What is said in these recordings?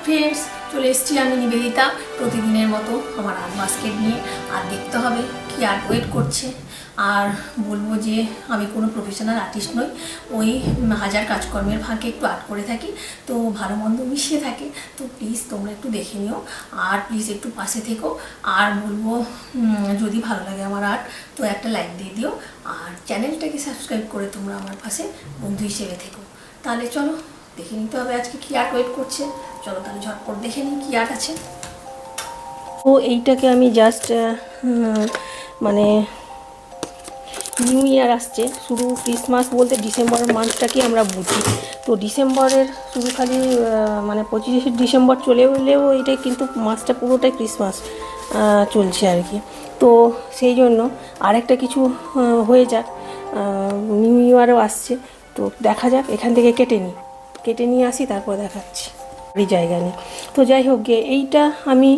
Friends, চলে এসেছি আমি নিবেদিতা প্রতিদিনের মতো আমার আর্ট বাস্কেট নিয়ে। আর দেখতে হবে কি আর্ট ওয়েট করছে। আর বলবো যে আমি কোনো প্রফেশনাল আর্টিস্ট নই, ওই হাজার কাজকর্মের ফাঁকে একটু আর্ট করে থাকি, তো ভালো মন্দ মিশিয়ে থাকে। তো প্লিজ তোমরা একটু দেখে নিও আর প্লিজ একটু পাশে থেকো। আর বলবো যদি ভালো লাগে আমার আর্ট তো একটা লাইক দিয়ে দিও, আর চ্যানেলটাকে সাবস্ক্রাইব করে তোমরা আমার পাশে বন্ধু হিসেবে থেকো। তাহলে চলো দেখে নিতে হবে আজকে কী আর্ট ওয়েট করছে। চলো তাহলে ঝটপট দেখে নিই কী আর্ট আছে। তো এইটাকে আমি জাস্ট মানে নিউ ইয়ার আসছে, শুরু ক্রিসমাস বলতে ডিসেম্বরের মান্থটাকে আমরা বুঝি। তো ডিসেম্বরের শুরু খালি মানে 25শে ডিসেম্বর চলে এলেও এইটাই কিন্তু মাসটা পুরোটাই ক্রিসমাস চলছে আর কি। তো সেই জন্য আরেকটা কিছু হয়ে যাক, নিউ ইয়ারও আসছে, তো দেখা যাক এখান থেকে কেটে নিয়ে আসি, তারপর দেখাচ্ছি এই জায়গা নিয়ে। তো যাই হোক গে, এইটা আমি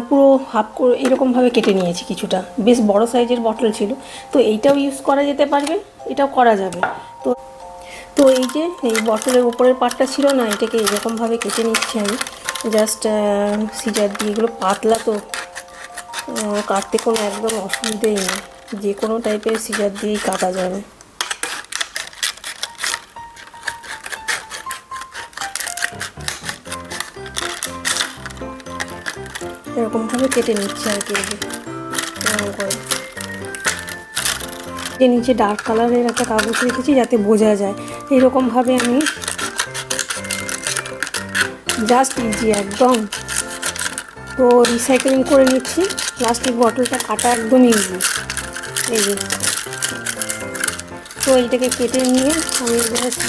পুরো হাফ করে এরকমভাবে কেটে নিয়েছি কিছুটা, বেশ বড় সাইজের বটল ছিল, তো এইটাও ইউজ করা যেতে পারবে, এটাও করা যাবে। তো তো এই যে এই বটলের উপরের পার্টটা ছিল না, এটাকে এরকমভাবে কেটে নিচ্ছি আমি জাস্ট সিজার দিয়ে। এগুলো পাতলা তো কাটতে কোনো একদম অসুবিধেই নেই, যে কোনো টাইপের সিজার দিয়েই কাটা যাবে। এরকমভাবে কেটে নিচ্ছে আর কি, এরকম করে। যে নিচে ডার্ক কালারের একটা কাগজ রেখেছি যাতে বোঝা যায়, এইরকমভাবে আমি জাস্ট ইজি একদম। তো রিসাইক্লিং করে নিচ্ছি, প্লাস্টিক বটলটা কাটা একদম ইজি। এই যে তো এইটাকে কেটে নিয়ে আমি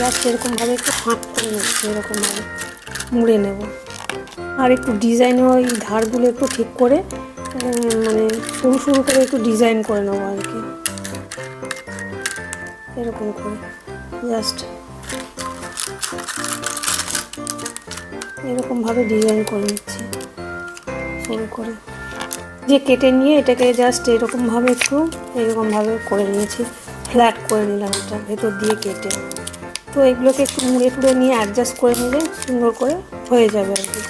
জাস্ট এরকমভাবে একটু ফাঁক করে নিচ্ছি, এরকমভাবে মুড়ে নেব। আর একটু ডিজাইন ওই ধারগুলো একটু ঠিক করে মানে সরু সরু করে একটু ডিজাইন করে নেবো আর কি, এরকম করে জাস্ট এরকমভাবে ডিজাইন করে নিচ্ছি সরু করে। যে কেটে নিয়ে এটাকে জাস্ট এরকমভাবে একটু এরকমভাবে করে নিয়েছি, ফ্ল্যাট করে নিলাম এটা ভেতর দিয়ে কেটে। তো এগুলোকে একটু মুড়ে টুড়ে নিয়ে অ্যাডজাস্ট করে নিলে সুন্দর করে হয়ে যাবে আর কি।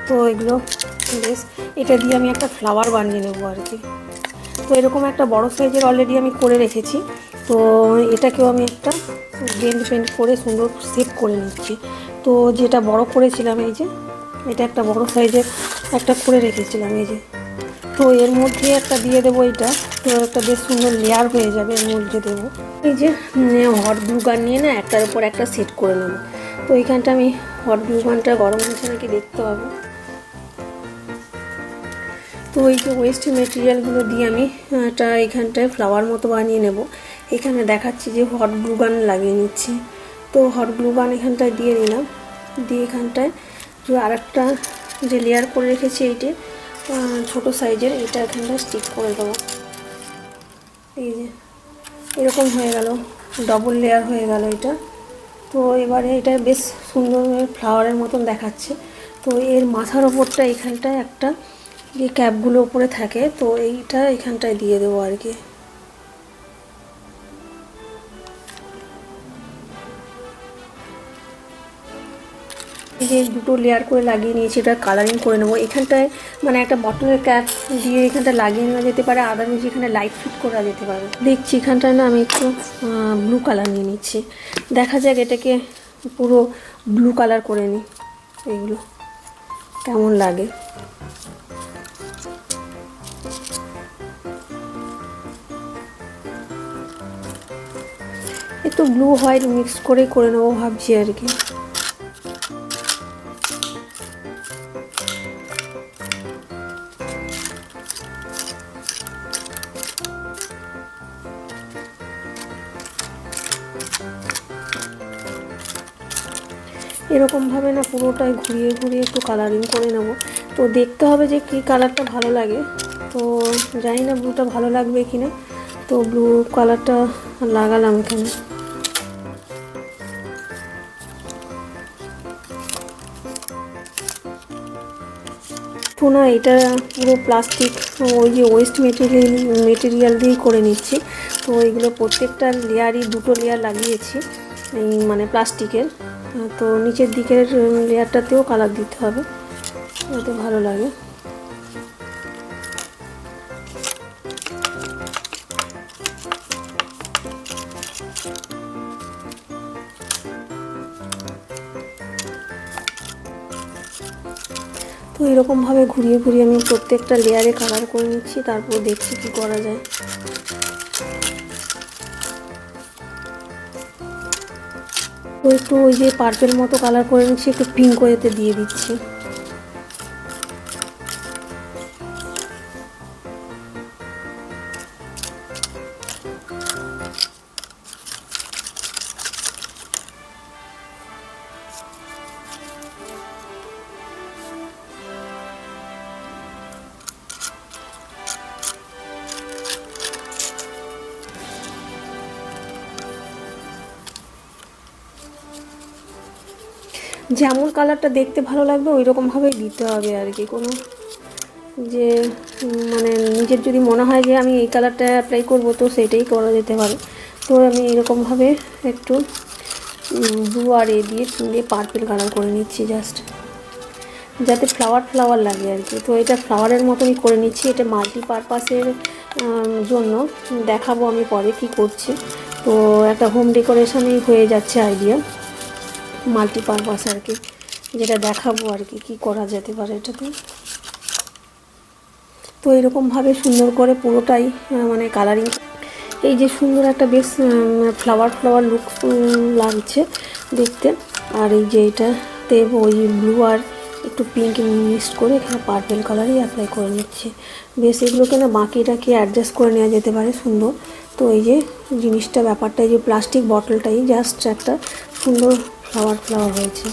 তো এগুলো বেশ, এটা দিয়ে আমি একটা ফ্লাওয়ার বানিয়ে নেবো আর কি। তো এরকম একটা বড় সাইজের অলরেডি আমি করে রেখেছি, তো এটাকেও আমি একটা পেন্ট করে সুন্দর শেপ করে নিচ্ছি। তো যেটা বড় করেছিলাম এই যে, এটা একটা বড় সাইজের একটা করে রেখেছিলাম এই যে, তো এর মধ্যে একটা দিয়ে দেবো এটা, তো একটা বেশ সুন্দর লেয়ার হয়ে যাবে, এর মধ্যে দেবো এই যে হট গ্লু গান নিয়ে না একটার উপর একটা সেট করে নেবো। তো এইখানটা আমি হট গ্লু গানটা গরম হয়েছে নাকি দেখতে হবে। তো এই যে ওয়েস্ট মেটেরিয়ালগুলো দিয়ে আমি একটা এইখানটায় ফ্লাওয়ার মতো বানিয়ে নেব। এখানে দেখাচ্ছি যে হট গ্লু গান লাগিয়ে নিচ্ছি। তো হট গ্লু গান এখানটায় দিয়ে নিলাম, দিয়ে এখানটায় যে আরেকটা যে লেয়ার করে রেখেছি এইটে ছোটো সাইজের, এটা এখানটায় স্টিক করে দেবো। এই যে এরকম হয়ে গেল, ডবল লেয়ার হয়ে গেল এটা। তো এবারে এটা বেশ সুন্দর ফ্লাওয়ারের মতন দেখাচ্ছে। তো এর মাথার ওপরটা এখানটায় একটা যে ক্যাপগুলো উপরে থাকে, তো এইটা এখানটায় দিয়ে দেবো আর কি। এই যে দুটো লেয়ার করে লাগিয়ে নিয়েছি, এটা কালারিং করে নেবো। এখানটায় মানে একটা বটলের ক্যাপ দিয়ে এখানটা লাগিয়ে নেওয়া যেতে পারে, আদারওয়াইজ এখানে লাইট ফিট করা যেতে পারে। দেখছি এখানটায় না আমি একটু ব্লু কালার নিয়ে নিচ্ছি, দেখা যাক এটাকে পুরো ব্লু কালার করে নিই, এগুলো কেমন লাগে। একটু ব্লু হোয়াইট মিক্স করে নেবো ভাবছি আর কি। এরকমভাবে না পুরোটাই ঘুরিয়ে ঘুরিয়ে একটু কালারিং করে নেব। তো দেখতে হবে যে কী কালারটা ভালো লাগে, তো জানি না ব্লুটা ভালো লাগবে কি না। তো ব্লু কালারটা লাগালাম এখানে। তো না এটা পুরো প্লাস্টিক ওই যে ওয়েস্ট মেটেরিয়াল দিয়েই করে নিচ্ছি। তো এইগুলো প্রত্যেকটা লেয়ারই দুটো লেয়ার লাগিয়েছি মানে প্লাস্টিকের। তো নিচের দিকের লেয়ারটাতেও কালার দিতে হবে। যাতে ভালো লাগে। তো এরকমভাবে ঘুরিয়ে ঘুরিয়ে আমি প্রত্যেকটা লেয়ারে কালার করে নিচ্ছি, তারপর দেখছি কি করা যায়। তো একটু ওই যে পার্পেল মতো কালার করে নিচ্ছি, একটু পিঙ্ক ওয়েতে দিয়ে দিচ্ছি। যেমন কালারটা দেখতে ভালো লাগবে ওই রকমভাবেই দিতে হবে আর কি। কোনো যে মানে নিজের যদি মনে হয় যে আমি এই কালারটা অ্যাপ্লাই করব তো সেটাই করা যেতে পারে। তো আমি এরকমভাবে একটু ব্লু আর দিয়ে পার্পেল কালার করে নিচ্ছি, জাস্ট যাতে ফ্লাওয়ার ফ্লাওয়ার লাগে আর কি। তো এটা ফ্লাওয়ারের মতনই করে নিচ্ছি। এটা মাল্টিপারপাসের জন্য দেখাবো আমি পরে কি করছি। তো একটা হোম ডেকোরেশনই হয়ে যাচ্ছে আইডিয়া, মাল্টিপারপাস আর কি, যেটা দেখাবো আর কি কী করা যেতে পারে এটাতে। তো এরকমভাবে সুন্দর করে পুরোটাই মানে কালারিং, এই যে সুন্দর একটা বেশ ফ্লাওয়ার ফ্লাওয়ার লুক লাগছে দেখতে। আর এই যে এটাতে ওই ব্লু আর একটু পিঙ্ক মিক্সড করে এখানে পার্পেল কালারই অ্যাপ্লাই করে নিচ্ছে। বেশ এগুলোকে না বাকিটাকে অ্যাডজাস্ট করে নেওয়া যেতে পারে সুন্দর। তো এই যে জিনিসটা ব্যাপারটা, এই যে প্লাস্টিক বটলটাই জাস্ট একটা সুন্দর ফ্লাওয়ার ফ্লাওয়ার হয়েছে।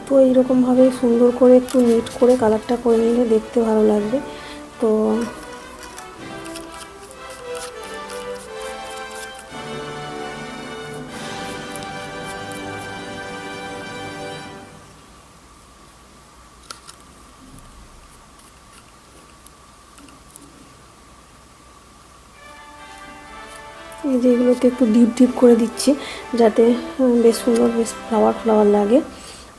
তো এইরকমভাবে সুন্দর করে একটু নিট করে কালারটা করে নিলে দেখতে ভালো লাগবে। তো এই যে এগুলোকে একটু ডিপ ডিপ করে দিচ্ছি যাতে বেশ সুন্দর বেশ ফ্লাওয়ার ফ্লাওয়ার লাগে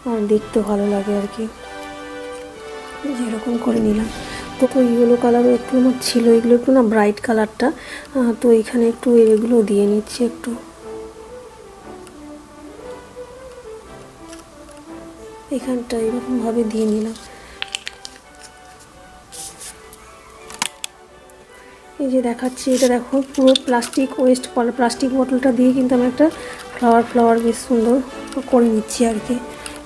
আর দেখতে ভালো লাগে আর কি। যেরকম করে নিলাম। তো ইয়েলো কালারও একটু আমার ছিল, এগুলো একটু না ব্রাইট কালারটা। তো এখানে একটু এগুলো দিয়ে নিচ্ছি, একটু এখানটা এরকমভাবে দিয়ে নিলাম। এই যে দেখাচ্ছি, এটা দেখো পুরো প্লাস্টিক ওয়েস্ট প্লাস্টিক বোতলটা দিয়ে কিন্তু আমি একটা ফ্লাওয়ার ফ্লাওয়ার বেশ সুন্দর করে নিচ্ছি আর কি।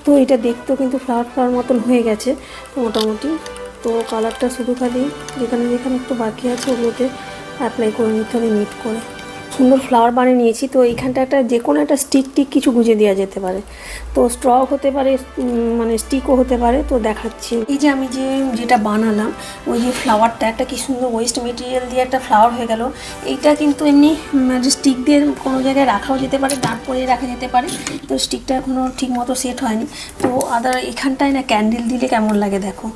তো এটা দেখতেও কিন্তু ফ্লাওয়ার ফ্লাওয়ার মতন হয়ে গেছে মোটামুটি। তো কালারটা শুধু খালি যেখানে যেখানে একটু বাকি আছে ওগুলোতে অ্যাপ্লাই করে নিতে হবে নিট করে। সুন্দর ফ্লাওয়ার বানিয়ে নিয়েছি। তো এইখানটা একটা যে কোনো একটা স্টিক টিক কিছু গুঁজে দেওয়া যেতে পারে। তো স্ট্র হতে পারে, মানে স্টিকও হতে পারে। তো দেখাচ্ছি এই যে আমি যেটা বানালাম ওই যে ফ্লাওয়ারটা একটা কি সুন্দর ওয়েস্ট মেটেরিয়াল দিয়ে একটা ফ্লাওয়ার হয়ে গেল। এইটা কিন্তু এমনি স্টিক দিয়ে কোনো জায়গায় রাখাও যেতে পারে, দাঁড় করে রাখা যেতে পারে। তো স্টিকটা এখনও ঠিক মতো সেট হয়নি। তো আদার এখানটায় না ক্যান্ডেল দিলে কেমন লাগে দেখো,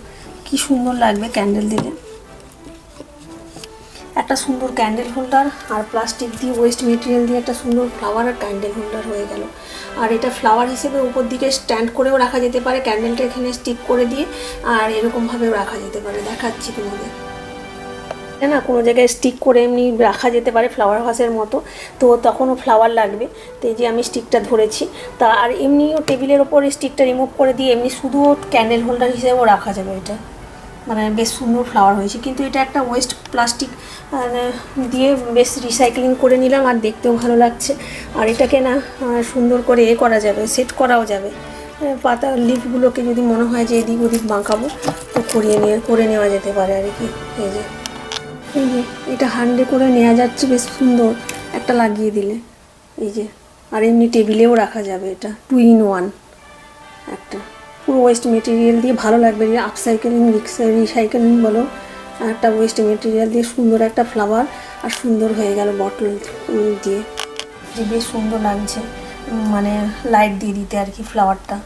কি সুন্দর লাগবে ক্যান্ডেল দিলে। একটা সুন্দর ক্যান্ডেল হোল্ডার আর প্লাস্টিক দিয়ে ওয়েস্ট মেটেরিয়াল দিয়ে একটা সুন্দর ফ্লাওয়ার আর ক্যান্ডেল হোল্ডার হয়ে গেল। আর এটা ফ্লাওয়ার হিসেবে উপর দিকে স্ট্যান্ড করেও রাখা যেতে পারে, ক্যান্ডেলটা এখানে স্টিক করে দিয়ে, আর এরকমভাবেও রাখা যেতে পারে। দেখাচ্ছি তোমাদের, না কোনো জায়গায় স্টিক করে এমনি রাখা যেতে পারে ফ্লাওয়ার ভাসের মতো। তো তখনও ফ্লাওয়ার লাগবে। তো এই যে আমি স্টিকটা ধরেছি, তা আর এমনিও টেবিলের ওপর স্টিকটা রিমুভ করে দিয়ে এমনি শুধুও ক্যান্ডেল হোল্ডার হিসেবেও রাখা যাবে। এটা মানে বেশ সুন্দর ফ্লাওয়ার হয়েছে। কিন্তু এটা একটা ওয়েস্ট প্লাস্টিক দিয়ে বেশ রিসাইক্লিং করে নিলাম আর দেখতেও ভালো লাগছে। আর এটাকে না সুন্দর করে করা যাবে, সেট করাও যাবে। পাতা লিফগুলোকে যদি মনে হয় যে এদিক ওদিক বাঁকাবো তো করে নেওয়া যেতে পারে আর কি। এই যে এটা হান্ডে করে নেওয়া যাচ্ছে, বেশ সুন্দর একটা লাগিয়ে দিলে। এই যে আর এমনি টেবিলেও রাখা যাবে। এটা 2 in 1 একটা পুরো ওয়েস্ট মেটেরিয়াল দিয়ে ভালো লাগবে। আপসাইকেলিং রিসাইকেলিং বলো, একটা ওয়েস্ট মেটেরিয়াল দিয়ে সুন্দর একটা ফ্লাওয়ার আর সুন্দর হয়ে গেল বটল দিয়ে, যে বেশ সুন্দর লাগছে মানে লাইট দিয়ে দিতে আর কি ফ্লাওয়ারটা।